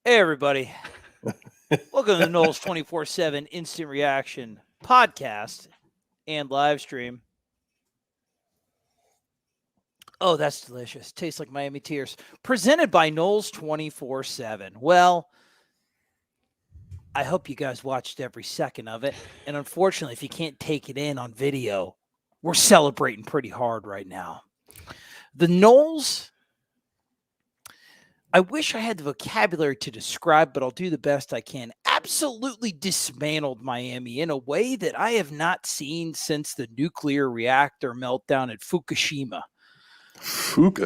Hey, everybody. Welcome to the Knowles 24/7 Instant Reaction podcast and live stream. Oh, that's delicious. Tastes like Miami Tears. Presented by Knowles 24/7. Well, I hope you guys watched every second of it. And unfortunately, if you can't take it in on video, we're celebrating pretty hard right now. The Knowles, I wish I had the vocabulary to describe, but I'll do the best I can. Absolutely dismantled Miami in a way that I have not seen since the nuclear reactor meltdown at Fukushima.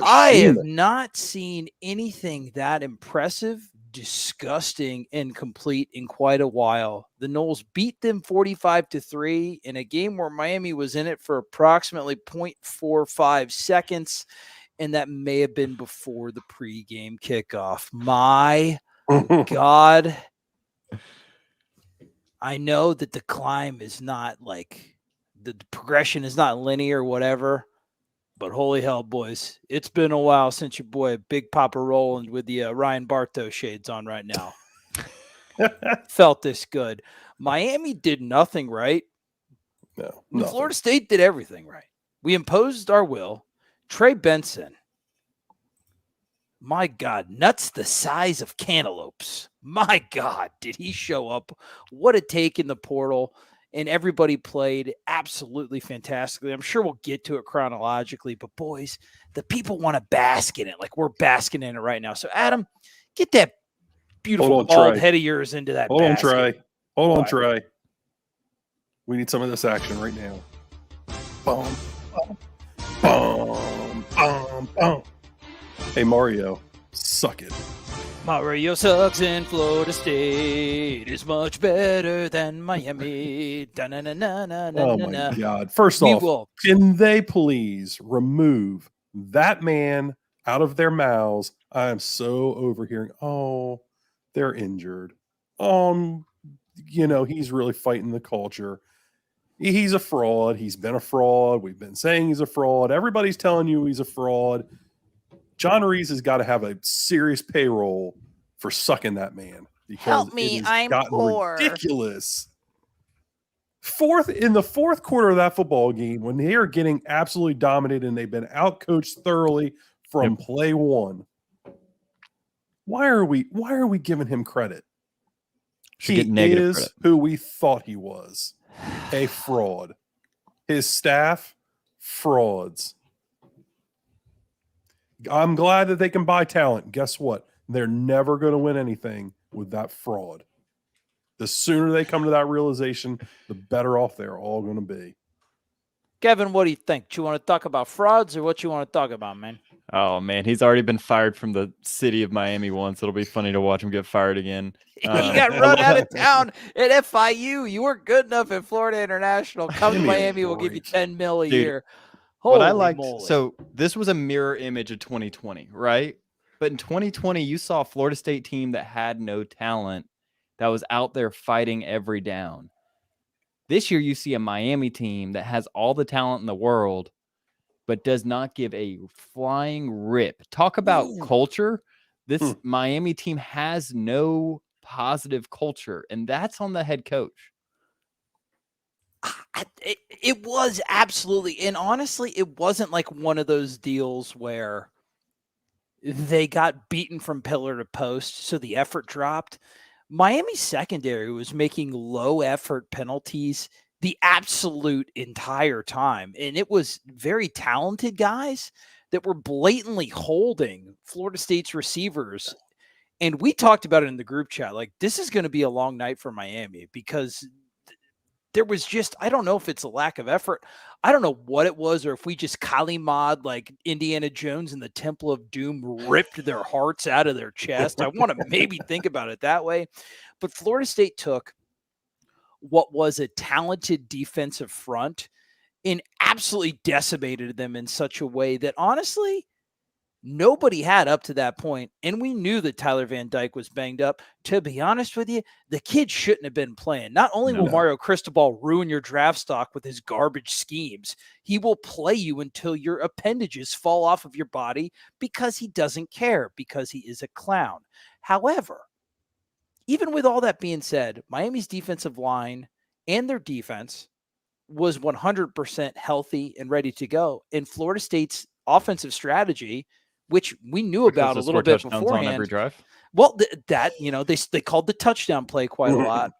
I have not seen anything that impressive, disgusting, and complete in quite a while. The Knowles beat them 45-3 in a game where Miami was in it for approximately 0.45 seconds. And that may have been before the pregame kickoff. My God. I know that the climb is not like the progression is not linear or whatever, but holy hell, boys. It's been a while since your boy Big Papa Rowland with the Ryan Bartow shades on right now. Felt this good. Miami did nothing right. No, Florida State did everything right. We imposed our will. Trey Benson, my God, nuts the size of cantaloupes. My God, did he show up? What a take in the portal. And everybody played absolutely fantastically. I'm sure we'll get to it chronologically, but boys, the people want to bask in it like we're basking in it right now. So, Adam, get that beautiful bald head of yours into that basket. Hold on, Trey. We need some of this action right now. Boom, boom, boom, boom, boom. Hey, Mario, suck it. Mario sucks in Florida State is much better than Miami. Oh, my God. First off, can they please remove that man out of their mouths? I am so overhearing, oh, they're injured. He's really fighting the culture. He's a fraud. He's been a fraud. We've been saying he's a fraud. Everybody's telling you he's a fraud. John Reese has got to have a serious payroll for sucking that man because help me, I'm poor. Ridiculous. In the fourth quarter of that football game, when they are getting absolutely dominated and they've been outcoached thoroughly from play one, why are we giving him credit? He is credit. Who we thought he was, a fraud. His staff, frauds. I'm glad that they can buy talent. Guess what? They're never going to win anything with that fraud. The sooner they come to that realization, the better off they're all going to be. Kevin, what do you think? Do you want to talk about frauds or what you want to talk about, man? Oh, man, he's already been fired from the city of Miami once. It'll be funny to watch him get fired again. He got run out of town at FIU. You weren't good enough at Florida International. Come to Miami, we'll give you $10 million a year. What I liked, so this was a mirror image of 2020, right? But in 2020, you saw a Florida State team that had no talent, that was out there fighting every down. This year, you see a Miami team that has all the talent in the world, but does not give a flying rip. Talk about culture. This Miami team has no positive culture, and that's on the head coach. It was absolutely, and honestly, it wasn't like one of those deals where they got beaten from pillar to post, so the effort dropped. Miami's secondary was making low effort penalties the absolute entire time, and it was very talented guys that were blatantly holding Florida State's receivers. And we talked about it in the group chat, like this is going to be a long night for Miami because there was just, I don't know if it's a lack of effort. I don't know what it was, or if we just Kalimad like Indiana Jones in the Temple of Doom ripped their hearts out of their chest. I want to maybe think about it that way. But Florida State took what was a talented defensive front and absolutely decimated them in such a way that honestly, nobody had up to that point, and we knew that Tyler Van Dyke was banged up. To be honest with you, the kid shouldn't have been playing. Not only will Mario Cristobal ruin your draft stock with his garbage schemes, he will play you until your appendages fall off of your body because he doesn't care, because he is a clown. However, even with all that being said, Miami's defensive line and their defense was 100% healthy and ready to go. And Florida State's offensive strategy, which we knew about a little bit beforehand, on every drive. Well, they called the touchdown play quite a lot.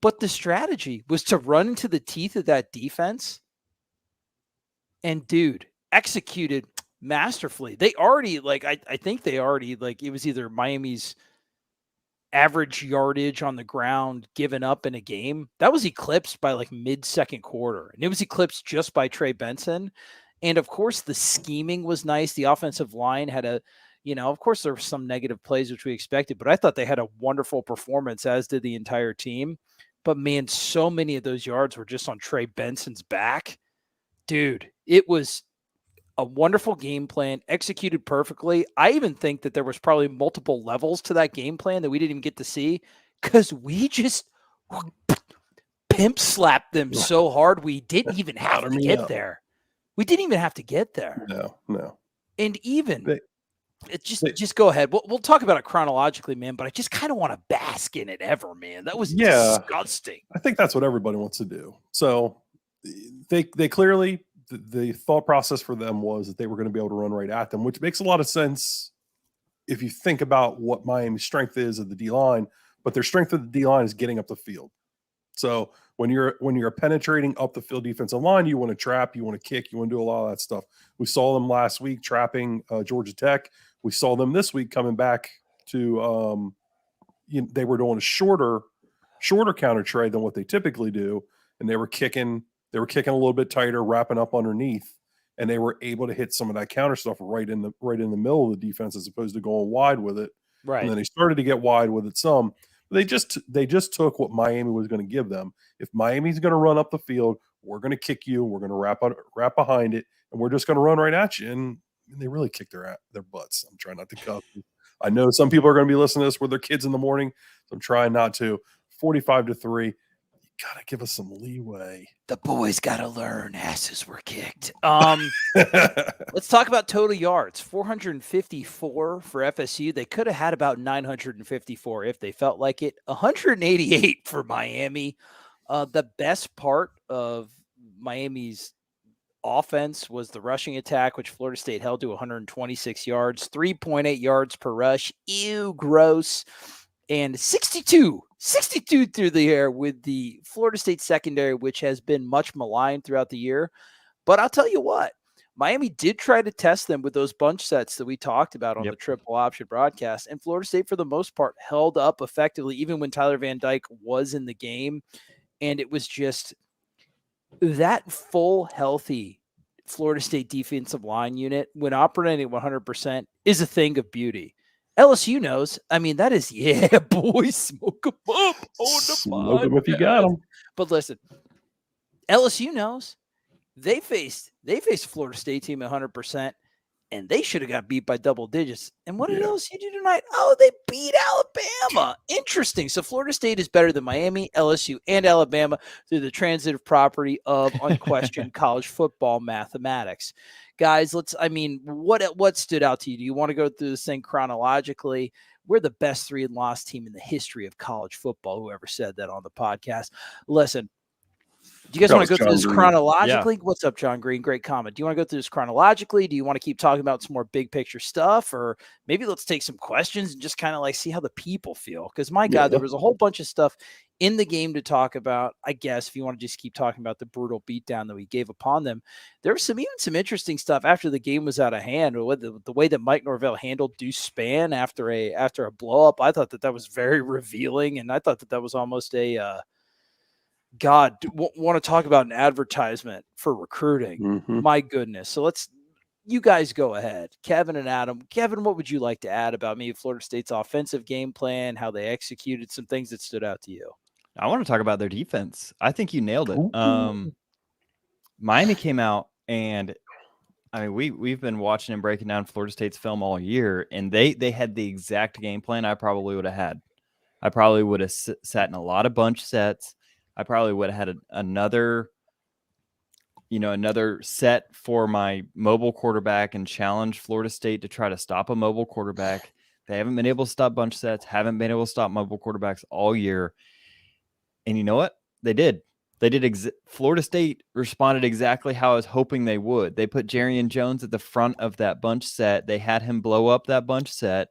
But the strategy was to run into the teeth of that defense. And, dude, executed masterfully. They already, I think they already, it was either Miami's average yardage on the ground given up in a game. That was eclipsed by, mid-second quarter. And it was eclipsed just by Trey Benson. And, of course, the scheming was nice. The offensive line had of course, there were some negative plays, which we expected. But I thought they had a wonderful performance, as did the entire team. But, man, so many of those yards were just on Trey Benson's back. Dude, it was a wonderful game plan, executed perfectly. I even think that there was probably multiple levels to that game plan that we didn't even get to see because we just pimp slapped them so hard we didn't even have to get there. We didn't even have to get there. No. And even just go ahead. We'll talk about it chronologically, man, but I just kind of want to bask in it ever, man. That was disgusting. I think that's what everybody wants to do. So they clearly, the thought process for them was that they were going to be able to run right at them, which makes a lot of sense if you think about what Miami's strength is of the D-line, but their strength of the D-line is getting up the field. So when you're a penetrating up the field defensive line, you want to trap, you want to kick, you want to do a lot of that stuff. We saw them last week trapping Georgia Tech. We saw them this week coming back to they were doing a shorter counter trade than what they typically do, and they were kicking a little bit tighter, wrapping up underneath, and they were able to hit some of that counter stuff right in the middle of the defense as opposed to going wide with it. Right. And then they started to get wide with it some. They just took what Miami was going to give them. If Miami's going to run up the field, we're going to kick you. We're going to wrap behind it, and we're just going to run right at you. And they really kicked their butts. I'm trying not to cuss. I know some people are going to be listening to this with their kids in the morning, so I'm trying not to. 45-3. You got to give us some leeway. The boys got to learn. Asses were kicked. Let's talk about total yards. 454 for FSU. They could have had about 954 if they felt like it. 188 for Miami. The best part of Miami's offense was the rushing attack, which Florida State held to 126 yards, 3.8 yards per rush. Ew, gross. And 62 through the air with the Florida State secondary, which has been much maligned throughout the year. But I'll tell you what, Miami did try to test them with those bunch sets that we talked about on the triple option broadcast. And Florida State, for the most part, held up effectively, even when Tyler Van Dyke was in the game. And it was just that full, healthy Florida State defensive line unit, when operating at 100%, is a thing of beauty. LSU knows. I mean, that is, boys, smoke them up on the smoke them if you got them. But listen, LSU knows. They faced Florida State team at 100%, and they should have got beat by double digits. And what did LSU do tonight? Oh, they beat Alabama. Interesting. So Florida State is better than Miami, LSU, and Alabama through the transitive property of unquestioned college football mathematics. Guys, what stood out to you? Do you want to go through this thing chronologically? We're the best 3-loss team in the history of college football. Whoever said that on the podcast. Listen, do you guys want to go through this chronologically? Yeah. What's up, John Green? Great comment. Do you want to go through this chronologically? Do you want to keep talking about some more big picture stuff? Or maybe let's take some questions and just kind of see how the people feel. Because, my God, there was a whole bunch of stuff in the game to talk about. I guess if you want to just keep talking about the brutal beatdown that we gave upon them, there was even some interesting stuff after the game was out of hand. The way that Mike Norvell handled Deuce Spann after a blow up, I thought that was very revealing, and I thought that was almost a God, want to talk about an advertisement for recruiting. Mm-hmm. My goodness. So you guys go ahead. Kevin and Adam. Kevin, what would you like to add about maybe Florida State's offensive game plan, how they executed, some things that stood out to you? I want to talk about their defense. I think you nailed it. Miami came out, and I mean, we've been watching and breaking down Florida State's film all year, and they had the exact game plan I probably would have had. I probably would have sat in a lot of bunch sets. I probably would have had another set for my mobile quarterback and challenge Florida State to try to stop a mobile quarterback. They haven't been able to stop bunch sets, haven't been able to stop mobile quarterbacks all year. And you know what? They did. Florida State responded exactly how I was hoping they would. They put Jarrian Jones at the front of that bunch set. They had him blow up that bunch set.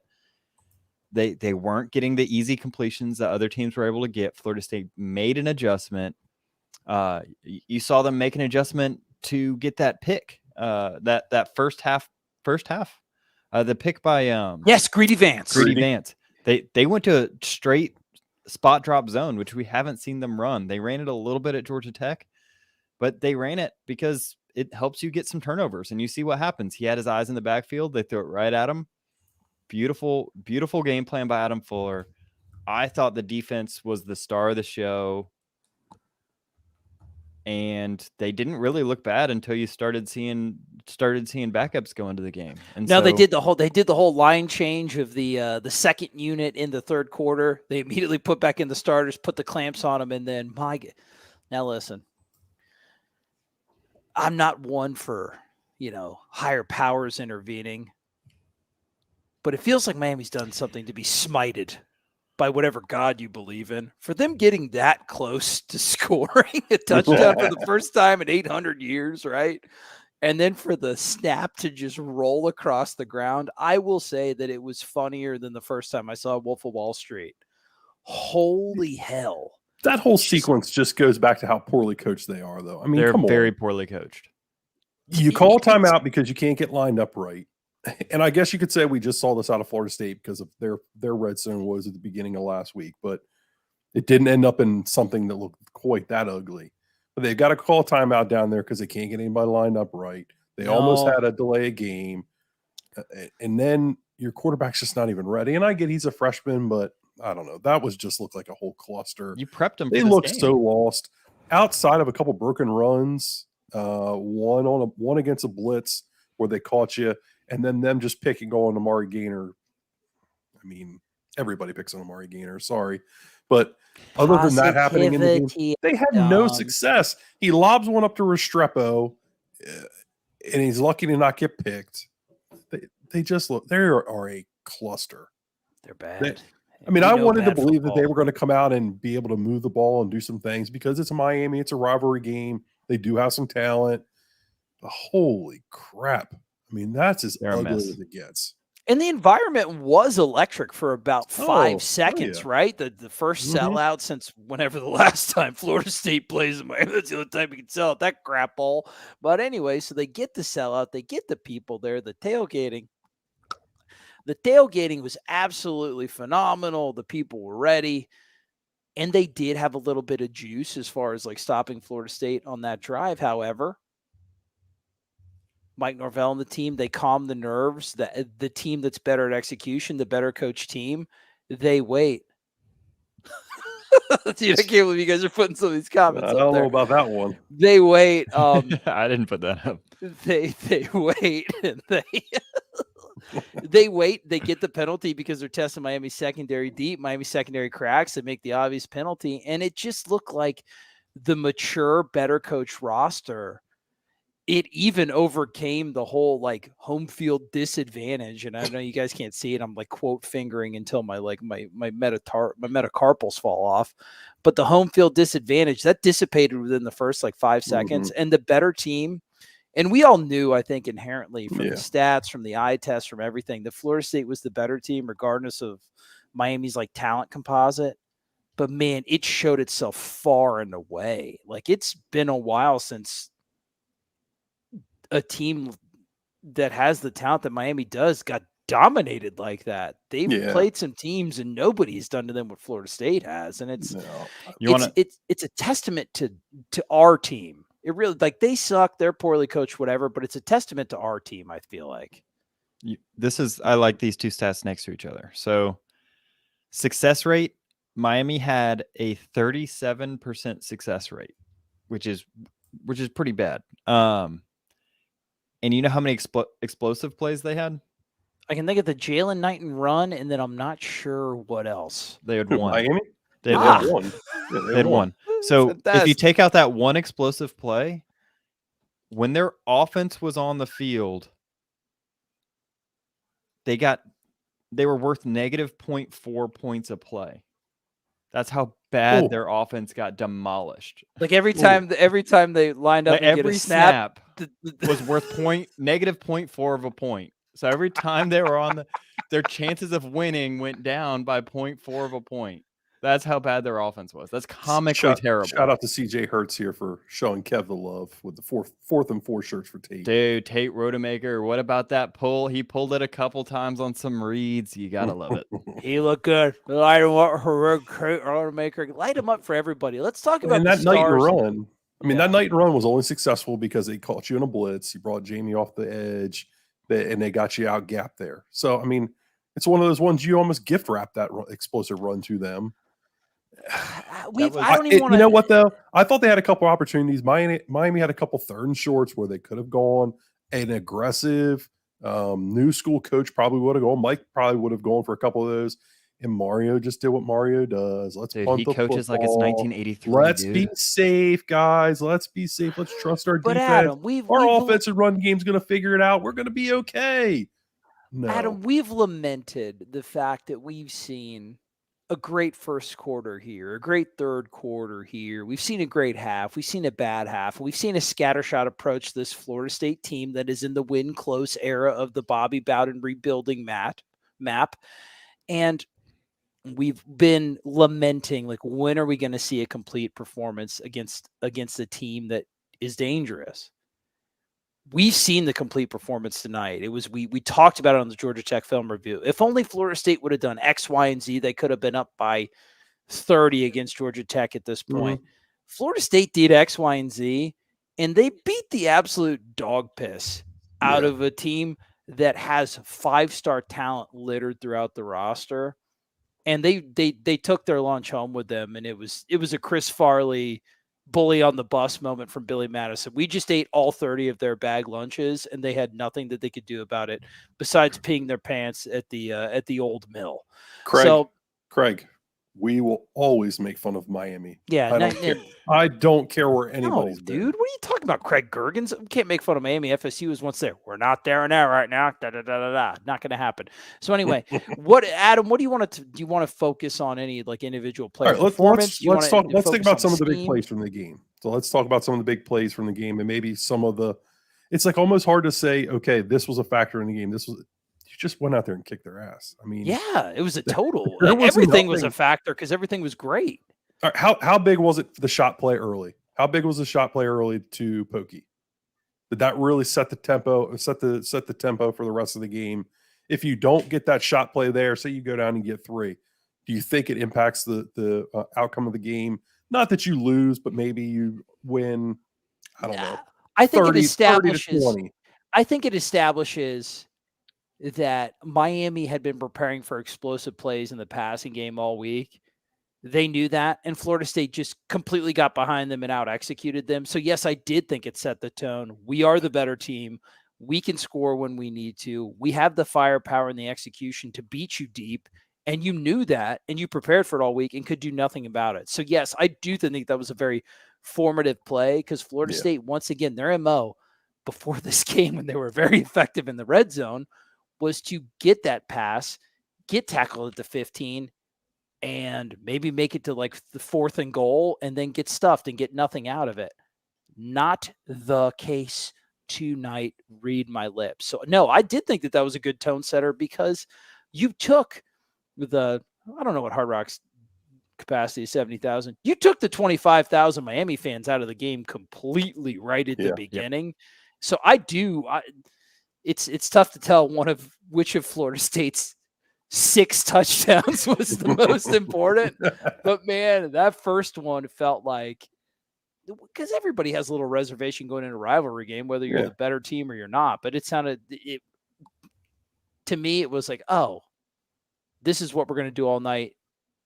They weren't getting the easy completions that other teams were able to get. Florida State made an adjustment. You saw them make an adjustment to get that pick. That first half. The pick by yes, Greedy Vance. Vance. They went to a straight spot drop zone, which we haven't seen them run. They ran it a little bit at Georgia Tech, but they ran it because it helps you get some turnovers, and you see what happens. He had his eyes in the backfield. They threw it right at him. Beautiful, beautiful game plan by Adam Fuller. I thought the defense was the star of the show, and they didn't really look bad until you started seeing backups go into the game. And no, they did the whole line change of the second unit in the third quarter. They immediately put back in the starters, put the clamps on them, and then now listen, I'm not one for higher powers intervening, but it feels like Miami's done something to be smited by whatever God you believe in. For them getting that close to scoring a touchdown for the first time in 800 years, right? And then for the snap to just roll across the ground, I will say that it was funnier than the first time I saw Wolf of Wall Street. Holy hell. That whole sequence just goes back to how poorly coached they are, though. I mean, they're come on. Very poorly coached. You call a timeout because you can't get lined up right. And I guess you could say we just saw this out of Florida State because of their red zone woes at the beginning of last week, but it didn't end up in something that looked quite that ugly. But they've got to call a timeout down there because they can't get anybody lined up right. They almost had a delay a game. And then your quarterback's just not even ready. And I get he's a freshman, but I don't know. That looked like a whole cluster. You prepped him for They this looked game. so lost. Outside of a couple broken runs, one against a blitz where they caught you, and then them just picking on Amari Gainer. I mean, everybody picks on Amari Gainer. Sorry. But other than that happening in the game, they had no success. He lobs one up to Restrepo, and he's lucky to not get picked. They just look – they are a cluster. They're bad. I wanted to believe that they were going to come out and be able to move the ball and do some things because it's Miami. It's a rivalry game. They do have some talent. But holy crap. I mean, that's as ugly as it gets. And the environment was electric for about 5 seconds, right? The first sellout since whenever the last time Florida State plays in Miami. That's the only time you can sell out that crap ball. But anyway, so they get the sellout. They get the people there. The tailgating was absolutely phenomenal. The people were ready. And they did have a little bit of juice as far as like stopping Florida State on that drive. However, Mike Norvell and the team, they calm the nerves. The team that's better at execution, the better coach team, they wait. Dude, I can't believe you guys are putting some of these comments up there. I don't know about that one. They wait. I didn't put that up. They wait. And they wait. They get the penalty because they're testing Miami secondary deep. Miami secondary cracks. They make the obvious penalty. And it just looked like the mature, better coach roster. It even overcame the whole like home field disadvantage. And I know you guys can't see it. I'm like quote fingering until my metacarpals fall off. But the home field disadvantage that dissipated within the first like 5 seconds. And the better team, and we all knew, I think, inherently from the stats, from the eye test, from everything, that Florida State was the better team, regardless of Miami's like talent composite. But man, it showed itself far and away. Like it's been a while since a team that has the talent that Miami does got dominated like that. They've played some teams and nobody's done to them what Florida State has. And it's a testament to our team. It really, like, they suck, they're poorly coached, whatever, but it's a testament to our team, I feel like. I like these two stats next to each other. So success rate, Miami had a 37% success rate, which is pretty bad. And you know how many explosive plays they had? I can think of the Jalen Knighton run, and then I'm not sure what else. They had one. Miami? They had one. They had one. So if you take out that one explosive play, when their offense was on the field, they got they were worth negative 0.4 points a play. That's how bad their offense got demolished. Like every time they lined up and every get a snap was worth negative 0.4 of a point. So every time they were on their chances of winning went down by 0.4 of a point. That's how bad their offense was. That's comically terrible. Shout out to CJ Hertz here for showing Kev the love with the fourth and 4 shirts for Tate. Dude, Tate Rodemaker, what about that pull? He pulled it a couple times on some reads. You gotta love it. He looked good. Light him up, Tate Rodemaker. Light him up for everybody. Let's talk about that night and run. I mean, Yeah. that night and run was only successful because they caught you in a blitz. You brought Jamie off the edge, and they got you out gap there. So, I mean, it's one of those ones you almost gift wrap that explosive run to them. I don't even want to. You know what though? I thought they had a couple opportunities. Miami had a couple third and shorts where they could have gone an aggressive new school coach probably would have gone. Mike probably would have gone for a couple of those. And Mario just did what Mario does. Let's punt the coaches football. Like it's 1983. Let's be safe, guys. Let's be safe. Let's trust our defense. Adam, our offensive run game's going to figure it out. We're going to be okay. No. Adam, we've lamented the fact that we've seen a great first quarter here, a great third quarter here. We've seen a great half. We've seen a bad half. We've seen a scattershot approach this Florida State team that is in the win close era of the Bobby Bowden rebuilding map. And we've been lamenting, like, when are we going to see a complete performance against a team that is dangerous? We've seen the complete performance tonight. It was we talked about it on the Georgia Tech film review. If only Florida State would have done X, Y, and Z, they could have been up by 30 against Georgia Tech at this point. Mm-hmm. Florida State did X, Y, and Z, and they beat the absolute dog piss out of a team that has 5-star talent littered throughout the roster. And they took their lunch home with them, and it was a Chris Farley bully on the bus moment from Billy Madison. We just ate all 30 of their bag lunches, and they had nothing that they could do about it besides peeing their pants at the old mill. Craig, we will always make fun of Miami. Yeah, I don't care where anybody's been. Dude, what are you talking about, Craig Gergens? We can't make fun of Miami. FSU is once there. We're not there now, right now. Not going to happen. So anyway, Adam? What do you want to do? You want to focus on any like individual player performance? Let's think about some of the big plays from the game. So let's talk about some of the big plays from the game, and maybe some of the. It's like almost hard to say, okay, this was a factor in the game. You just went out there and kicked their ass. I mean, yeah, it was a total. Everything was a factor because everything was great. All right, how big was it for the shot play early? How big was the shot play early to Pokey? Did that really set the tempo? Set the tempo for the rest of the game? If you don't get that shot play there, say you go down and get 3, do you think it impacts the outcome of the game? Not that you lose, but maybe you win. I don't know. I think 30 to 20. I think it establishes that Miami had been preparing for explosive plays in the passing game all week. They knew that, and Florida State just completely got behind them and out-executed them. So, yes, I did think it set the tone. We are the better team. We can score when we need to. We have the firepower and the execution to beat you deep, and you knew that, and you prepared for it all week and could do nothing about it. So, yes, I do think that was a very formative play because Florida State, once again, their MO before this game when they were very effective in the red zone was to get that pass, get tackled at the 15, and maybe make it to like the 4th and goal and then get stuffed and get nothing out of it. Not the case tonight. Read my lips. So, no, I did think that was a good tone setter because you took I don't know what Hard Rock's capacity is, 70,000. You took the 25,000 Miami fans out of the game completely right at the beginning. Yep. So it's tough to tell which of Florida State's 6 touchdowns was the most important. But man, that first one felt like, because everybody has a little reservation going into a rivalry game, whether you're the better team or you're not. But to me, it was like, oh, this is what we're going to do all night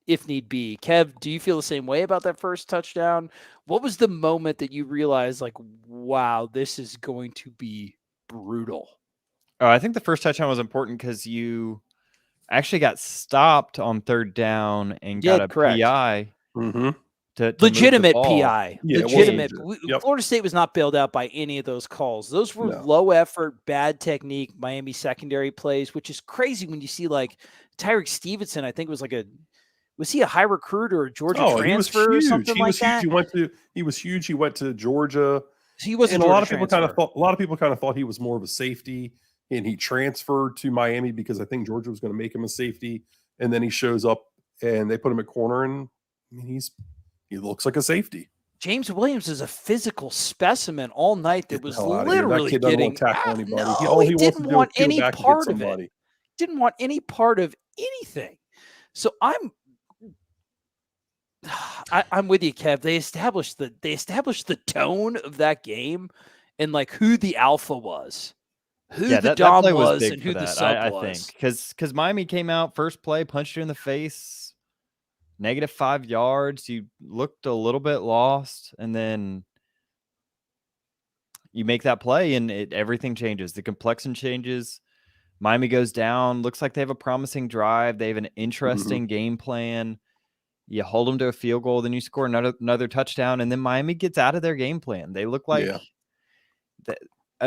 if need be. Kev, do you feel the same way about that first touchdown? What was the moment that you realized, like, wow, this is going to be brutal? Oh, I think the first touchdown was important because you actually got stopped on 3rd down and got a PI. Mm-hmm. to move the legitimate ball. PI. Yeah, it was legitimate. legit. Yep. Florida State was not bailed out by any of those calls. Those were No. low effort, bad technique, Miami secondary plays, which is crazy when you see like Tyreek Stevenson. I think was he a high recruit or a Georgia transfer or something like that? He was huge. He went to Georgia. He was, and a lot of people kind of thought he was more of a safety, and he transferred to Miami because I think Georgia was going to make him a safety, and then he shows up and they put him at corner, and I mean, he looks like a safety. James Williams is a physical specimen all night that was literally that kid getting doesn't tackle anybody. No, he didn't want any part of it. Didn't want any part of anything. So I'm with you, Kev. They established the tone of that game and like who the alpha was, who the dom was, and who the sub was. I think because Miami came out first play, punched you in the face, -5 yards. You looked a little bit lost, and then you make that play, and everything changes. The complexion changes. Miami goes down. Looks like they have a promising drive. They have an interesting game plan. You hold them to a field goal, then you score another touchdown, and then Miami gets out of their game plan. They look like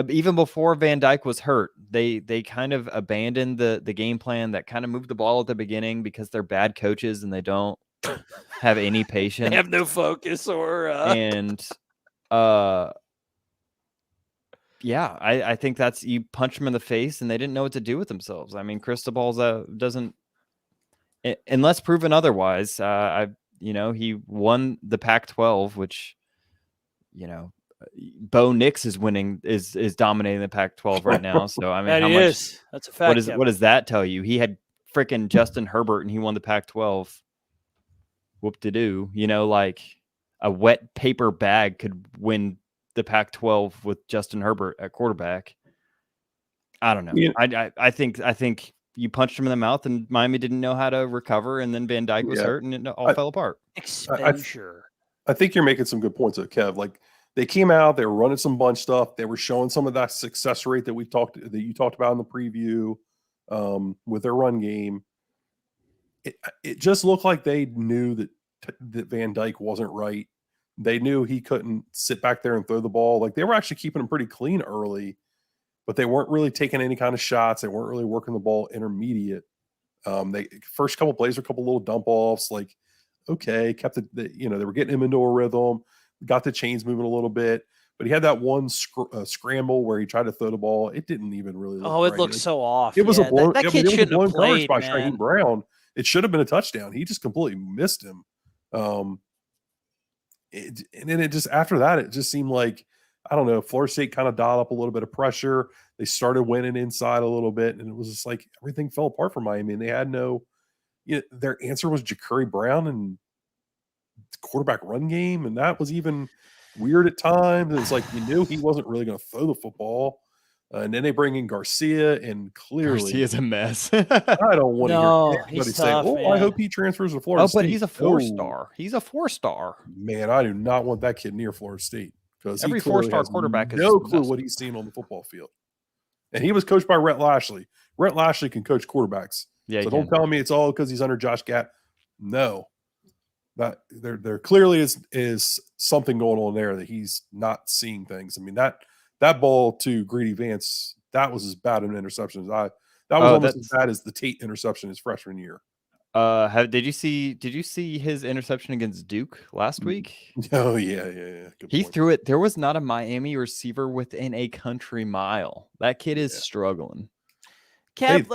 even before Van Dyke was hurt, they kind of abandoned the game plan that kind of moved the ball at the beginning because they're bad coaches and they don't have any patience. They have no focus I think that's you punch them in the face and they didn't know what to do with themselves. I mean, Cristobal doesn't. Unless proven otherwise, he won the Pac-12, which, Bo Nix is dominating the Pac-12 right now. So I mean, that's a fact. What does that tell you? He had freaking Justin Herbert and he won the Pac-12. Whoop-de-doo. Like a wet paper bag could win the Pac-12 with Justin Herbert at quarterback. I don't know. Yeah. I think you punched him in the mouth, and Miami didn't know how to recover, and then Van Dyke was hurt, and it all fell apart. Exposure. I think you're making some good points, Kev. Like they came out, they were running some bunch stuff, they were showing some of that success rate that you talked about in the preview with their run game. It just looked like they knew that Van Dyke wasn't right. They knew he couldn't sit back there and throw the ball. Like they were actually keeping him pretty clean early, but they weren't really taking any kind of shots. They weren't really working the ball intermediate. They first couple plays were a couple little dump offs. Like, okay, kept they were getting him into a rhythm, got the chains moving a little bit. But he had that one scramble where he tried to throw the ball. It didn't even really look it looked so off. It was a blown, that kid shouldn't have played, by Shaheem Brown. It should have been a touchdown. He just completely missed him. And then it just after that, it just seemed like, I don't know, Florida State kind of dialed up a little bit of pressure. They started winning inside a little bit, and it was just like everything fell apart for Miami. And they had their answer was Ja'Cory Brown and quarterback run game, and that was even weird at times. It's like you knew he wasn't really going to throw the football. And then they bring in Garcia, and clearly Garcia's a mess. I don't want to hear anybody say, I hope he transfers to Florida State. But he's a 4-star. He's a 4-star. Man, I do not want that kid near Florida State because every 4-star quarterback has no clue what he's seen on the football field. And he was coached by Rhett Lashley. Rhett Lashley can coach quarterbacks. Yeah, so don't tell me it's all because he's under Josh Gatt. No. That there clearly is something going on there that he's not seeing things. I mean, that ball to Greedy Vance, that was as bad an interception as that was almost as bad as the Tate interception his freshman year. Did you see his interception against Duke last week? Oh yeah. He threw it. There was not a Miami receiver within a country mile. That kid is struggling. Kev,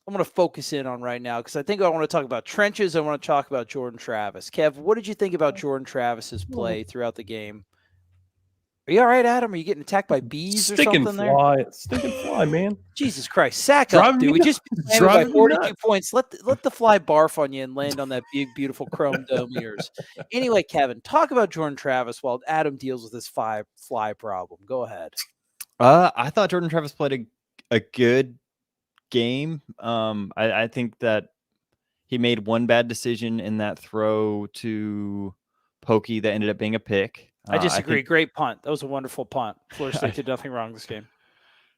I'm going to focus in on right now because I think I want to talk about trenches. I want to talk about Jordan Travis. Kev, what did you think about Jordan Travis's play throughout the game? Are you all right, Adam? Are you getting attacked by bees or something there? Stinking fly, man. Jesus Christ. Sack up, dude. We just by 42 points. Let the fly barf on you and land on that big, beautiful chrome dome of yours. Anyway, Kevin, talk about Jordan Travis while Adam deals with this fly problem. Go ahead. I thought Jordan Travis played a good game. I think that he made one bad decision in that throw to Pokey that ended up being a pick. I disagree. Great punt. That was a wonderful punt. Florida State did nothing wrong this game.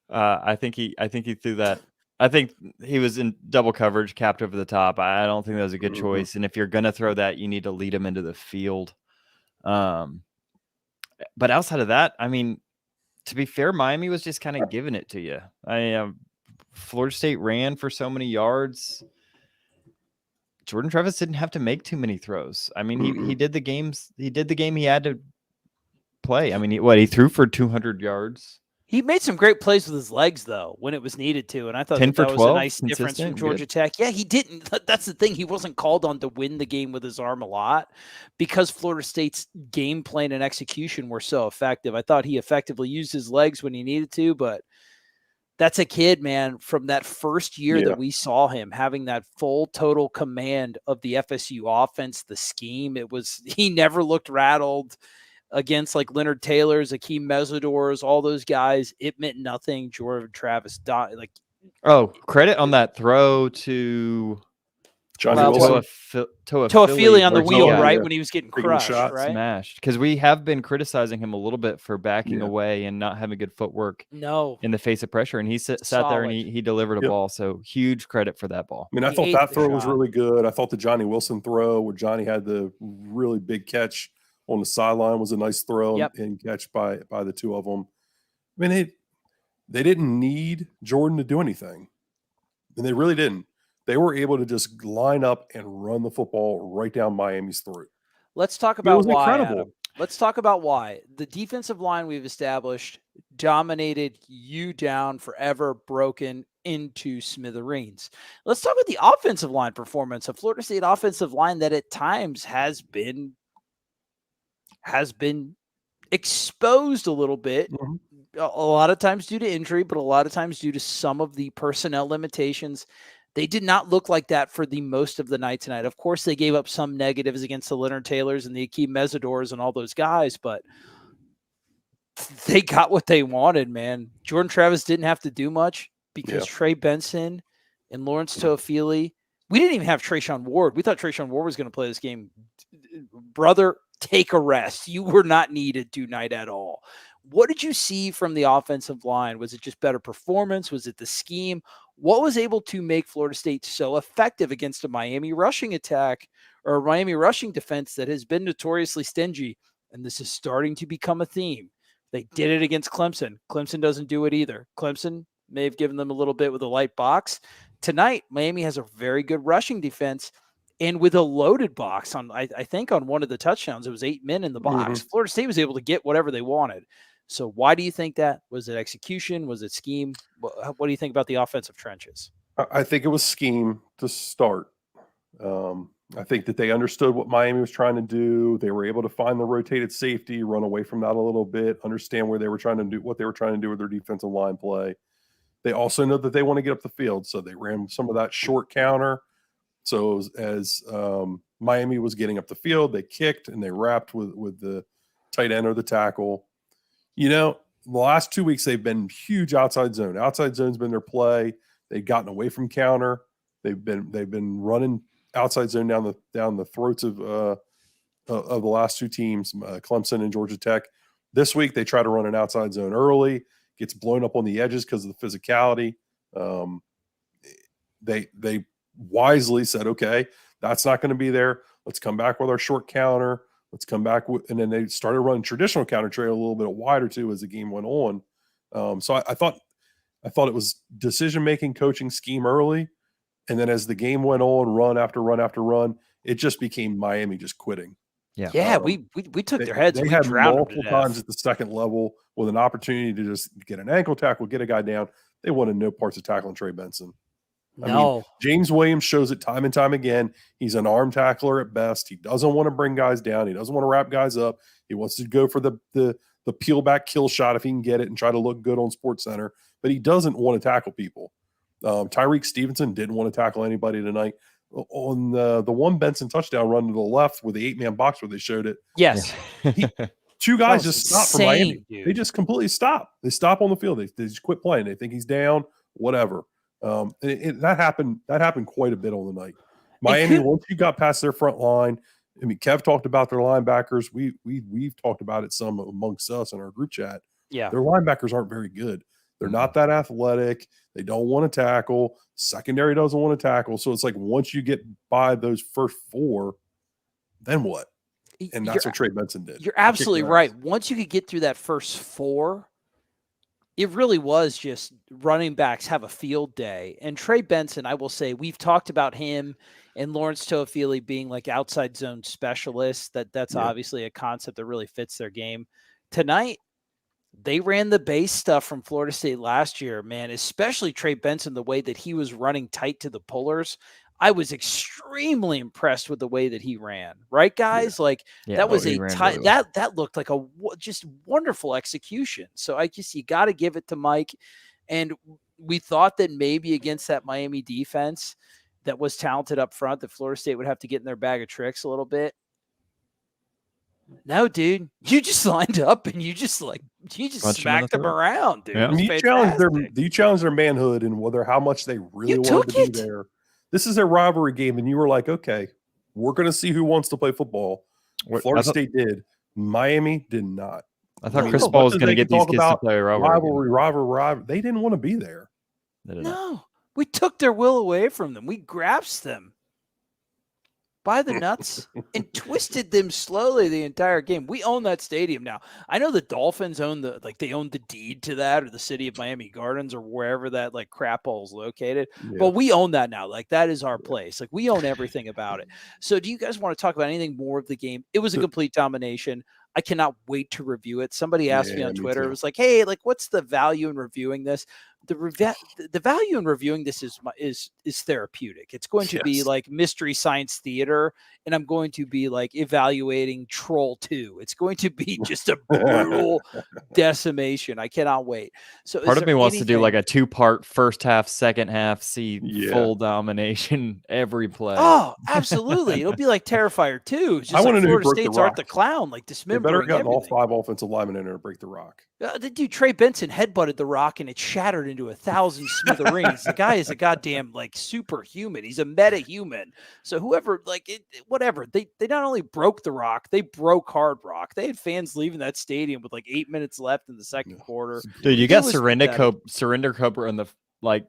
I think he threw that I think he was in double coverage, capped over the top. I don't think that was a good choice. And if you're going to throw that, you need to lead him into the field. But outside of that, I mean, to be fair, Miami was just kind of giving it to you. Florida State ran for so many yards. Jordan Travis didn't have to make too many throws. I mean, he did the games. He did the game he had to play. I mean, he threw for 200 yards. He made some great plays with his legs, though, when it was needed to. And I thought 10 for that was 12, a nice difference from Georgia good. Tech. Yeah, he didn't. That's the thing. He wasn't called on to win the game with his arm a lot because Florida State's game plan and execution were so effective. I thought he effectively used his legs when he needed to, but that's a kid, man, from that first year that we saw him having that full total command of the FSU offense, the scheme. He never looked rattled. Against like Leonard Taylor's, Akeem Mesidor's, all those guys, it meant nothing. Jordan Travis died. Like, credit on that throw to Johnny Wilson, Toafili on the wheel, right when he was getting crushed, right? Smashed. Because we have been criticizing him a little bit for backing away and not having good footwork. In the face of pressure, and he sat there and he delivered a ball. So huge credit for that ball. I mean, I thought that throw was really good. I thought the Johnny Wilson throw, where Johnny had the really big catch on the sideline, was a nice throw and catch by the two of them. I mean, they didn't need Jordan to do anything, and they really didn't. They were able to just line up and run the football right down Miami's throat. Let's talk about why, Adam. Let's talk about why. The defensive line we've established dominated you down forever, broken into smithereens. Let's talk about the offensive line performance. A Florida State offensive line that at times has been exposed a little bit, a lot of times due to injury, but a lot of times due to some of the personnel limitations. They did not look like that for the most of the night tonight. Of course, they gave up some negatives against the Leonard Taylors and the Akeem Mesidors and all those guys, but they got what they wanted, man. Jordan Travis didn't have to do much because Trey Benson and Lawrence Toafili. We didn't even have Trayshawn Ward. We thought Trayshawn Ward was going to play this game. Brother, take a rest. You were not needed tonight at all. What did you see from the offensive line? Was it just better performance? Was it the scheme? What was able to make Florida State so effective against a Miami rushing attack or a Miami rushing defense that has been notoriously stingy? And this is starting to become a theme. They did it against Clemson. Clemson doesn't do it either. Clemson may have given them a little bit with a light box. Tonight, Miami has a very good rushing defense. And with a loaded box on, I think on one of the touchdowns, it was 8 men in the box. Florida State was able to get whatever they wanted. So why do you think that? Was it execution? Was it scheme? What do you think about the offensive trenches? I think it was scheme to start. I think that they understood what Miami was trying to do. They were able to find the rotated safety, run away from that a little bit, understand where they were trying to do, what they were trying to do with their defensive line play. They also know that they want to get up the field, so they ran some of that short counter. So as Miami was getting up the field, they kicked and they wrapped with the tight end or the tackle. You know, the last 2 weeks they've been huge outside zone. Outside zone's been their play. They've gotten away from counter. They've been running outside zone down the throats of the last two teams, Clemson and Georgia Tech. This week they try to run an outside zone early, gets blown up on the edges because of the physicality. They wisely said, okay, that's not going to be there. Let's come back with our short counter. Let's come back with, and then they started running traditional counter trail a little bit wider too as the game went on. So I thought it was decision-making, coaching, scheme early. And then as the game went on, run after run after run, it just became Miami just quitting. Yeah. We took their heads. They had multiple times at the second level with an opportunity to just get an ankle tackle, get a guy down. They wanted no parts of tackling Trey Benson. I mean, James Williams shows it time and time again. He's an arm tackler at best. He doesn't want to bring guys down. He doesn't want to wrap guys up. He wants to go for the peel back kill shot if he can get it and try to look good on SportsCenter. But he doesn't want to tackle people. Tyreek Stevenson didn't want to tackle anybody tonight. On the one Benson touchdown run to the left with the 8-man box where they showed it. Yes. Two guys just stopped for Miami. Dude. They just completely stop. They stop on the field. They just quit playing. They think he's down, whatever. That happened quite a bit on the night. Miami, once you got past their front line, I mean, Kev talked about their linebackers. We've talked about it some amongst us in our group chat. Yeah, their linebackers aren't very good. They're not that athletic. They don't want to tackle. Secondary doesn't want to tackle. So it's like once you get by those first 4, then what? And that's what Trey Benson did. You're absolutely right. Once you could get through that first 4, it really was just running backs have a field day. And Trey Benson, I will say, we've talked about him and Lawrence Toafili being like outside zone specialists. That's obviously a concept that really fits their game. Tonight, they ran the base stuff from Florida State last year, man, especially Trey Benson, the way that he was running tight to the pullers. I was extremely impressed with the way that he ran, right, guys? That was that looked like a just wonderful execution. So I guess you got to give it to Mike. And we thought that maybe against that Miami defense that was talented up front, that Florida State would have to get in their bag of tricks a little bit. No, dude, you just lined up and you just smacked them around, dude. Yeah. You challenged their manhood and whether how much they really wanted to be there. This is a rivalry game, and you were like, okay, we're going to see who wants to play football. Florida State did. Miami did not. I thought Chris Paul was going to get these kids to play a rivalry. They didn't want to be there. No, we took their will away from them. We grasped them by the nuts and twisted them slowly the entire game. We own that stadium now. I know the Dolphins own they own the deed to that, or the city of Miami Gardens, or wherever that crap hole is located. Yeah. But we own that now. That is our place. We own everything about it. So do you guys want to talk about anything more of the game? It was a complete domination. I cannot wait to review it. Somebody asked me on Twitter. It was like, hey, what's the value in reviewing this? The value in reviewing this is therapeutic. It's going to be like Mystery Science Theater, and I'm going to be evaluating Troll 2. It's going to be just a brutal decimation. I cannot wait. So part of me wants to do a 2-part first half, second half, full domination every play. Oh, absolutely. It'll be like Terrifier 2. It's just Florida State's Art the Clown, dismembering better get everything. All 5 offensive linemen in there to break the rock. Dude, Trey Benson headbutted the rock and it shattered into 1,000 smithereens. The guy is a goddamn superhuman. He's a meta-human. So whoever whatever. They not only broke the rock, they broke hard rock. They had fans leaving that stadium with 8 minutes left in the second quarter. Dude, you got Surrender Cobra in the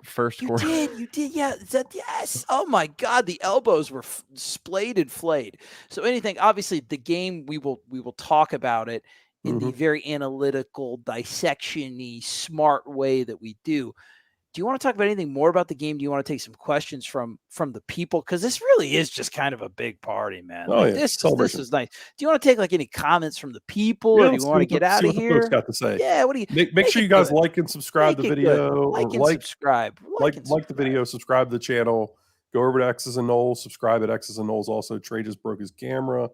first quarter. You did, yeah. Yes. Oh my God, the elbows were splayed and flayed. So obviously the game we will talk about it in the very analytical, dissection-y, smart way that we do. Do you want to talk about anything more about the game? Do you want to take some questions from the people? Because this really is just kind of a big party, man. This is nice. Do you want to take any comments from the people, or do you want to get out of here? Folks got to say. Yeah. What do you make sure you guys like and subscribe the video, subscribe, like the video, subscribe to the channel. Go over to X's and Knowles, subscribe at X's and Knowles. Also, Trey just broke his camera.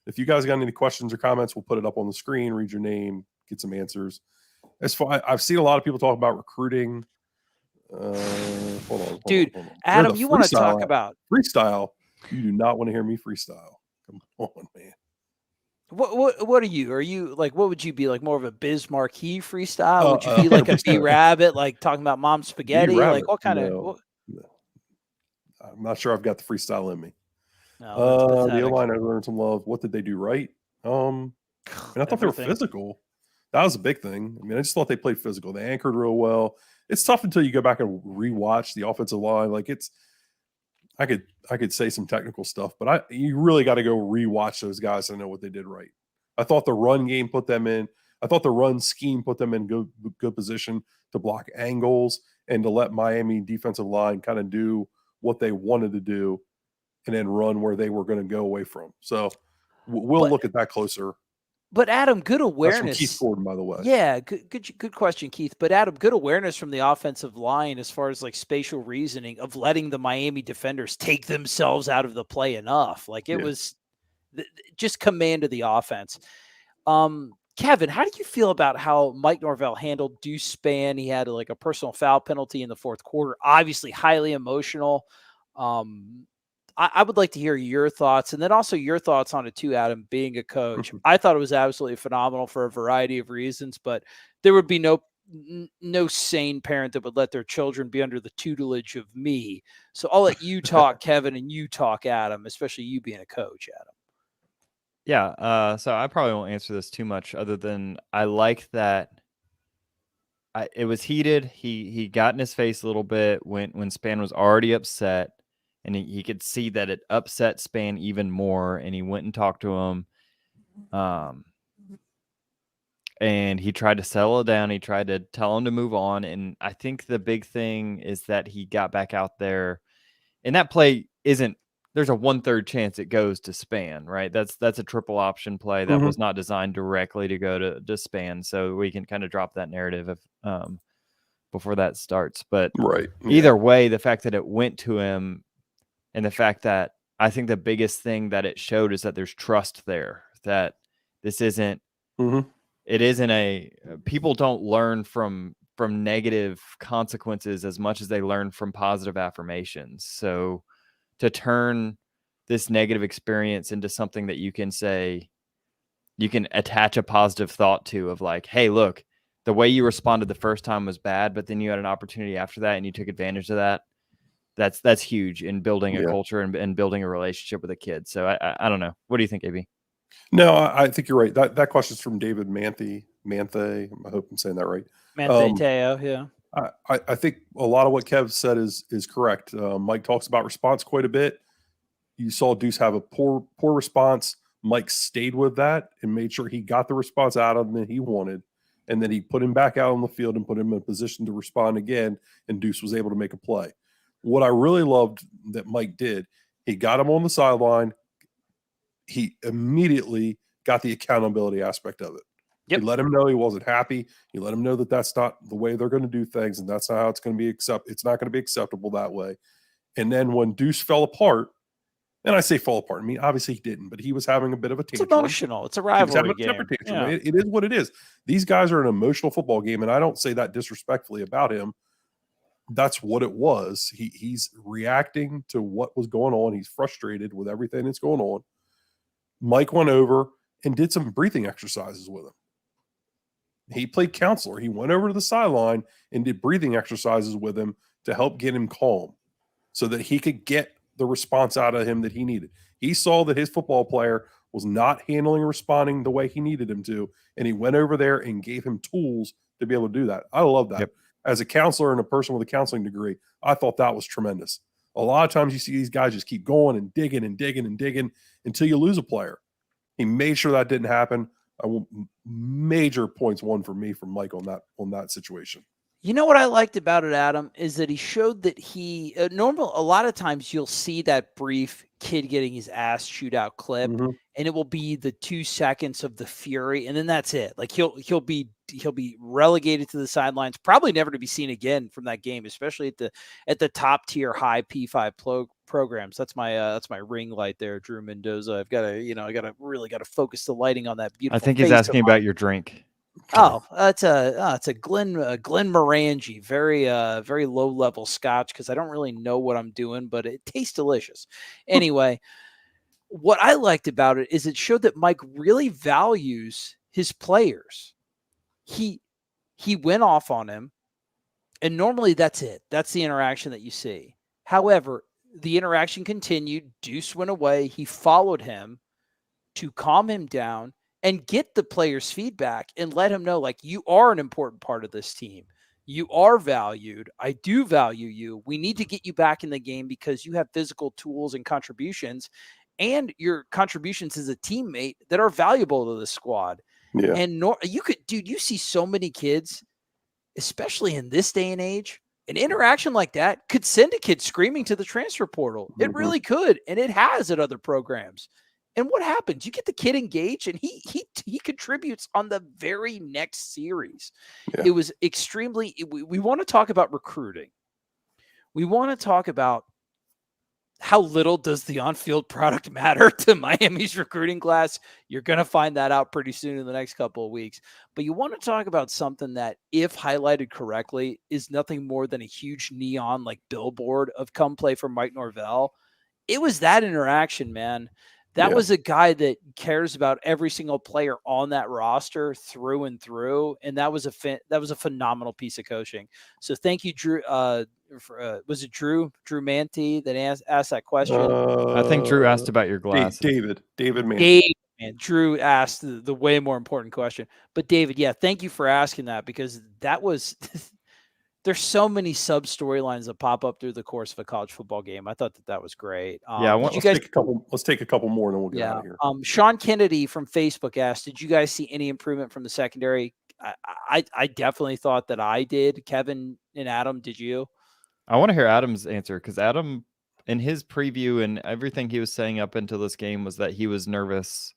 If you guys got any questions or comments, we'll put it up on the screen. Read your name, get some answers. I've seen a lot of people talk about recruiting. Hold on. Adam, you want to talk about freestyle? You do not want to hear me freestyle. Come on, man. What are you? Are you what would you be more of a Biz Marquee freestyle? Would you be a B Rabbit, talking about mom spaghetti? What kind of? I'm not sure I've got the freestyle in me. No, the O-line, I learned some love. What did they do right? I thought they were physical. That was a big thing. I just thought they played physical. They anchored real well. It's tough until you go back and rewatch the offensive line. I could say some technical stuff, but you really got to go rewatch those guys to know what they did right. I thought the run game put them in. I thought the run scheme put them in good position to block angles and to let Miami defensive line kind of do what they wanted to do and then run where they were going to go away from. So we'll look at that closer. But Adam, good awareness. That's from Keith Gordon, by the way. Yeah, good question, Keith. But Adam, good awareness from the offensive line as far as spatial reasoning of letting the Miami defenders take themselves out of the play enough. It was just command of the offense. Kevin, how do you feel about how Mike Norvell handled Deuce Spann? He had a personal foul penalty in the fourth quarter. Obviously, highly emotional. I would like to hear your thoughts, and then also your thoughts on it too, Adam, being a coach. I thought it was absolutely phenomenal for a variety of reasons, but there would be no sane parent that would let their children be under the tutelage of me. So I'll let you talk, Kevin, and you talk, Adam, especially you being a coach, Adam. Yeah, so I probably won't answer this too much other than I like that it was heated. He got in his face a little bit when Span was already upset, and he could see that it upset Span even more. And he went and talked to him, and he tried to settle it down. He tried to tell him to move on. And I think the big thing is that he got back out there, and that play isn't. There's a 1/3 chance it goes to Span, right? That's a triple option play that was not designed directly to go to Span. So we can kind of drop that narrative of before that starts. But either way, the fact that it went to him, and the fact that I think the biggest thing that it showed is that there's trust there, that this isn't, it isn't people don't learn from negative consequences as much as they learn from positive affirmations. So to turn this negative experience into something that you can say, you can attach a positive thought to, of like, hey, look, the way you responded the first time was bad, but then you had an opportunity after that and you took advantage of that. That's huge in building a culture and building a relationship with a kid. So I don't know. What do you think, AB? No, I think you're right. That question's from David Manthe. I hope I'm saying that right. Manthe Teo, yeah. I think a lot of what Kev said is correct. Mike talks about response quite a bit. You saw Deuce have a poor response. Mike stayed with that and made sure he got the response out of him that he wanted. And then he put him back out on the field and put him in a position to respond again. And Deuce was able to make a play. What I really loved that Mike did, he got him on the sideline. He immediately got the accountability aspect of it. He let him know he wasn't happy. He let him know that that's not the way they're going to do things, and that's not how it's going to be it's not going to be acceptable that way. And then when Deuce fell apart, and I say fall apart, I mean, obviously he didn't, but he was having a bit of a tantrum. It's emotional. It's a rivalry game. Yeah. It is what it is. These guys are an emotional football game, and I don't say that disrespectfully about him. That's what it was. He's reacting to what was going on. He's frustrated with everything that's going on. Mike went over and did some breathing exercises with him. He played counselor. He went over to the sideline and did breathing exercises with him to help get him calm so that he could get the response out of him that he needed. He saw that his football player was not handling and responding the way he needed him to, and he went over there and gave him tools to be able to do that. I love that. As a counselor and a person with a counseling degree, I thought that was tremendous. A lot of times you see these guys just keep going and digging and digging and digging until you lose a player. He made sure that didn't happen. Major points won for me from Mike on that situation. You know what I liked about it, Adam, is that he showed that he a lot of times you'll see that brief kid getting his ass chewed out clip, and it will be the 2 seconds of the fury, and then that's it. Like he'll be relegated to the sidelines, probably never to be seen again from that game, especially at the top tier high P5 programs. That's my ring light there, Drew Mendoza. I've got to really focus the lighting on that beautiful. I think he's asking about your drink. Oh, it's a Glen Morangi, very low level scotch, because I don't really know what I'm doing, but it tastes delicious. Anyway, what I liked about it is it showed that Mike really values his players. He went off on him, and normally that's it. That's the interaction that you see. However, the interaction continued. Deuce went away. He followed him to calm him down and get the player's feedback and let him know, like, you are an important part of this team. You are valued. I do value you. We need to get you back in the game because you have physical tools and contributions, and your contributions as a teammate that are valuable to the squad. Yeah. And you see so many kids, especially in this day and age, an interaction like that could send a kid screaming to the transfer portal. It really could. And it has at other programs. And what happens? You get the kid engaged, and he contributes on the very next series. Yeah. It was extremely. We want to talk about recruiting. We want to talk about how little does the on-field product matter to Miami's recruiting class. You're going to find that out pretty soon in the next couple of weeks. But you want to talk about something that, if highlighted correctly, is nothing more than a huge neon like billboard of "Come play for Mike Norvell." It was that interaction, man. That was a guy that cares about every single player on that roster through and through, and that was a phenomenal piece of coaching. So thank you, Drew. Was it Drew Manthe that asked that question? I think Drew asked about your glasses. David Manthe. Dave And Drew asked the way more important question. But David, yeah, thank you for asking that, because that was there's so many sub storylines that pop up through the course of a college football game. I thought that was great. Let's take a couple more and then we'll get out of here. Sean Kennedy from Facebook asked, did you guys see any improvement from the secondary? I definitely thought that I did. Kevin and Adam, did you? I want to hear Adam's answer, because Adam, in his preview and everything he was saying up until this game, was that he was nervous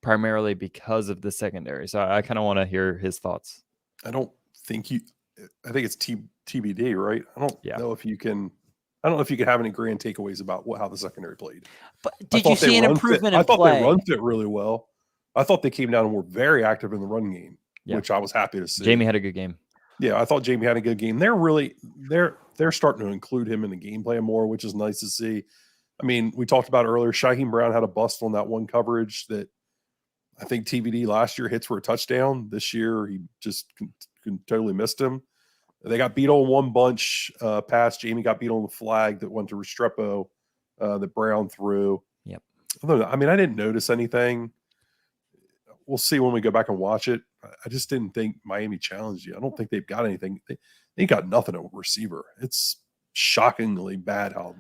primarily because of the secondary. So I kind of want to hear his thoughts. I think it's TBD, right? I don't know if you can have any grand takeaways about how the secondary played. But did you see an improvement in play? I thought they run fit really well. I thought they came down and were very active in the run game, which I was happy to see. Jamie had a good game. Yeah, I thought Jamie had a good game. They're starting to include him in the game plan more, which is nice to see. I mean, we talked about earlier, Shaheem Brown had a bust on that one coverage that I think TBD last year hits for a touchdown. This year, he just totally missed him. They got beat on one bunch pass. Jamie got beat on the flag that went to Restrepo that Brown threw. Yep. I mean, I didn't notice anything. We'll see when we go back and watch it. I just didn't think Miami challenged you. I don't think they've got anything. They got nothing at receiver. It's shockingly bad how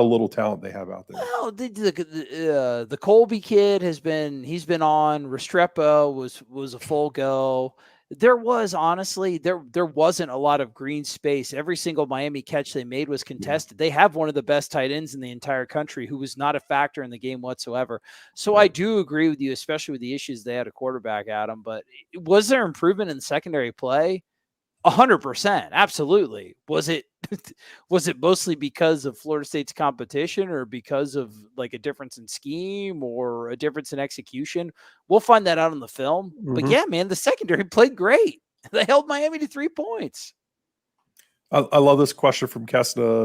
little talent they have out there. Well, the Colby kid he's been on. Restrepo was a full go. There was honestly there wasn't a lot of green space. Every single Miami catch they made was contested. They have one of the best tight ends in the entire country who was not a factor in the game whatsoever. So I do agree with you, especially with the issues they had a quarterback, Adam. But was there improvement in secondary play? 100%, absolutely. Was it mostly because of Florida State's competition, or because of like a difference in scheme or a difference in execution? We'll find that out on the film. Mm-hmm. But yeah, man, the secondary played great. They held Miami to 3 points. I love this question from Kessna.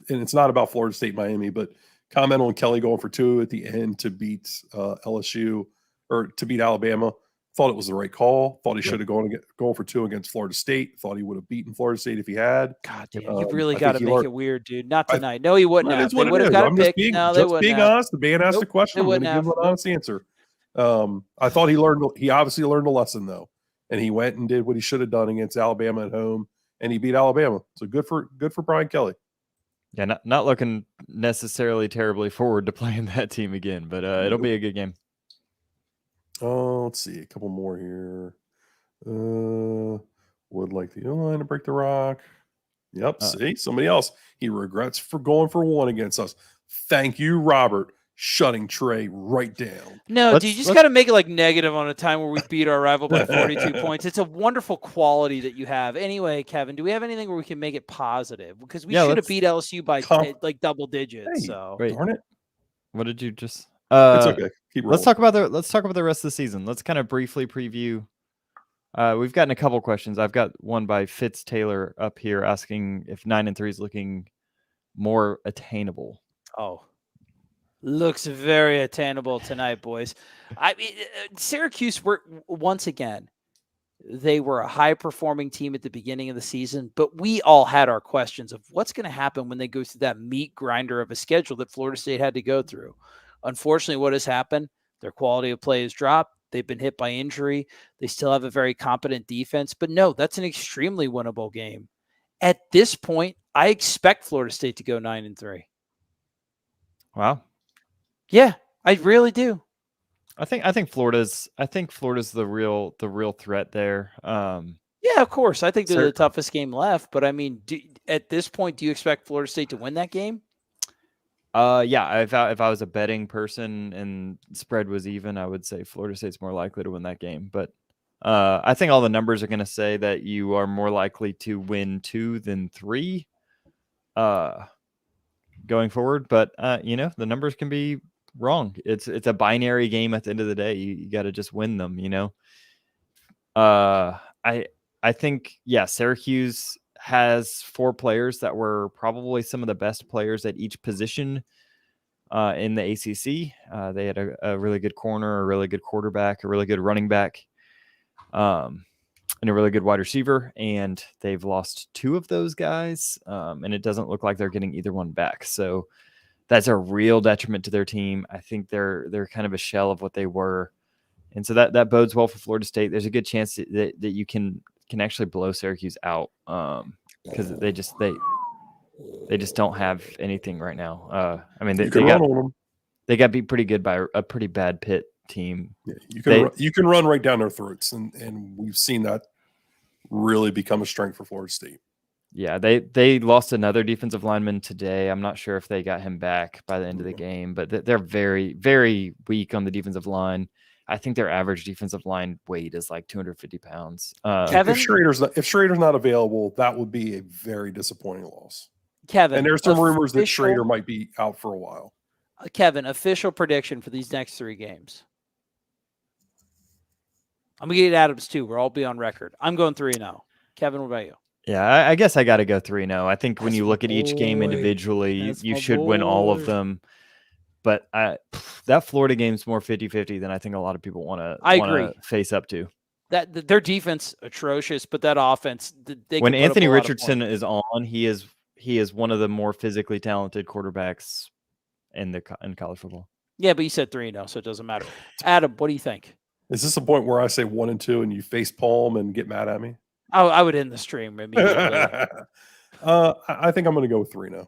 And it's not about Florida State, Miami, but comment on Kelly going for 2 at the end to beat LSU or to beat Alabama. Thought it was the right call. Thought he should have gone for 2 against Florida State. Thought he would have beaten Florida State if he had. God damn, you really got to make it weird, dude. Not tonight. No, he wouldn't have. They would have got a pick. No, they wouldn't. Being honest, the man asked the question. I'm going to give him an honest answer. I thought he obviously learned a lesson though, and he went and did what he should have done against Alabama at home, and he beat Alabama. So good for Brian Kelly. Yeah, not looking necessarily terribly forward to playing that team again, but it'll be a good game. Let's see, a couple more here. Would like the O-line to break the rock. Yep, see, somebody else. He regrets for going for 1 against us. Thank you, Robert, shutting Trey right down. No, dude, you just got to make it like negative on a time where we beat our rival by 42 points. It's a wonderful quality that you have. Anyway, Kevin, do we have anything where we can make it positive? Because we should have beat LSU by like double digits. Hey, so darn it. What did you just... it's okay. Keep rolling. Let's talk about the rest of the season. Let's kind of briefly preview. We've gotten a couple questions. I've got one by Fitz Taylor up here asking if 9-3 is looking more attainable. Oh, looks very attainable tonight, boys. I mean, Syracuse were once again. They were a high-performing team at the beginning of the season, but we all had our questions of what's going to happen when they go through that meat grinder of a schedule that Florida State had to go through. Unfortunately, what has happened? Their quality of play has dropped. They've been hit by injury. They still have a very competent defense, but no, that's an extremely winnable game. At this point, I expect Florida State to go 9-3. Wow. Yeah, I really do. I think Florida's the real threat there. Yeah, of course. I think they're the toughest game left, but I mean, at this point, do you expect Florida State to win that game? Yeah, if I was a betting person and spread was even, I would say Florida State's more likely to win that game. But I think all the numbers are going to say that you are more likely to win 2 than 3 going forward. But the numbers can be wrong. It's a binary game at the end of the day. You got to just win them. I think Syracuse has 4 players that were probably some of the best players at each position in the ACC. They had a really good corner, a really good quarterback, a really good running back, and a really good wide receiver. And they've lost 2 of those guys, and it doesn't look like they're getting either one back. So that's a real detriment to their team. I think they're kind of a shell of what they were. And so that bodes well for Florida State. There's a good chance that you can actually blow Syracuse out because they just don't have anything right now. I mean, they got beat pretty good by a pretty bad Pitt team. Yeah, you can run right down their throats, and we've seen that really become a strength for Florida State. Yeah, they lost another defensive lineman today. I'm not sure if they got him back by the end of the game, but they're very, very weak on the defensive line. I think their average defensive line weight is like 250 pounds. Kevin, if Schrader's not available, that would be a very disappointing loss. Kevin, and there's some rumors that Schrader might be out for a while. Kevin, official prediction for these next 3 games. I'm gonna get Adams too. We'll all be on record. I'm going 3-0. Kevin, what about you? Yeah, I guess I got to go 3-0. I think when you look at each game individually, you should win all of them. But that Florida game's more 50-50 than I think a lot of people want to face up to. That their defense atrocious, but that offense. When Anthony Richardson is on, he is one of the more physically talented quarterbacks in college football. Yeah, but you said 3-0, so it doesn't matter. Adam, what do you think? Is this a point where I say 1-2 and you face palm and get mad at me? I would end the stream immediately. I think I'm going to go with 3-0.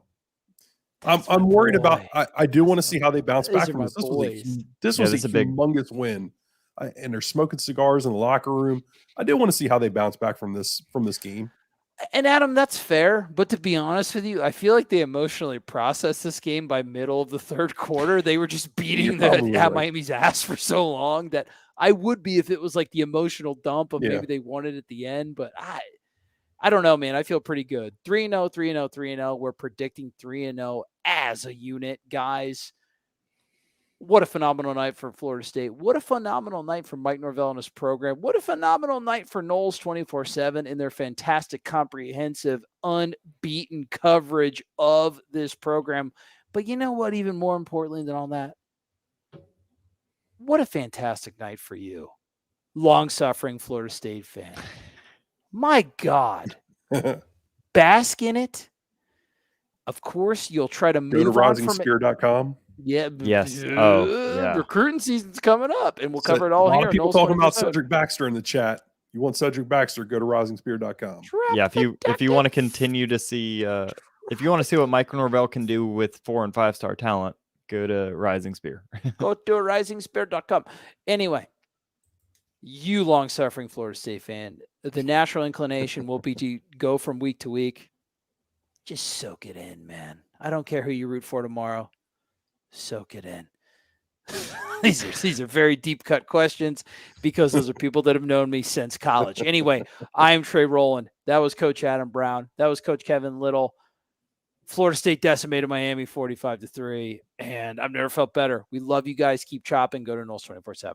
I'm worried about. I do want to see how they bounce back from this. This was a humongous win, and they're smoking cigars in the locker room. I do want to see how they bounce back from this game. And Adam, that's fair. But to be honest with you, I feel like they emotionally processed this game by middle of the third quarter. They were just beating Miami's ass for so long that I would be if it was like the emotional dump of maybe they won it at the end. But I don't know, man. I feel pretty good. 3-0, 3-0, 3-0. We're predicting 3-0 as a unit, guys. What a phenomenal night for Florida State. What a phenomenal night for Mike Norvell and his program. What a phenomenal night for Noles 24/7 in their fantastic, comprehensive, unbeaten coverage of this program. But you know what? Even more importantly than all that, what a fantastic night for you, long-suffering Florida State fan. My God. Bask in it. Of course, you'll try to move on from RisingSpear.com. Yeah. Yes. Oh, yeah. Recruiting season's coming up, and we'll cover it all here. A lot of people talking about Cedric Baxter in the chat. You want Cedric Baxter, go to RisingSpear.com. Yeah, if you want to continue to see if you want to see what Mike Norvell can do with 4- and 5-star talent, go to Rising Spear. Go to RisingSpear.com. Anyway, you long-suffering Florida State fan, the natural inclination will be to go from week to week. Just soak it in, man. I don't care who you root for tomorrow. Soak it in. These are very deep-cut questions because those are people that have known me since college. Anyway, I am Trey Rowland. That was Coach Adam Brown. That was Coach Kevin Little. Florida State decimated Miami 45-3, and I've never felt better. We love you guys. Keep chopping. Go to Noles 24/7.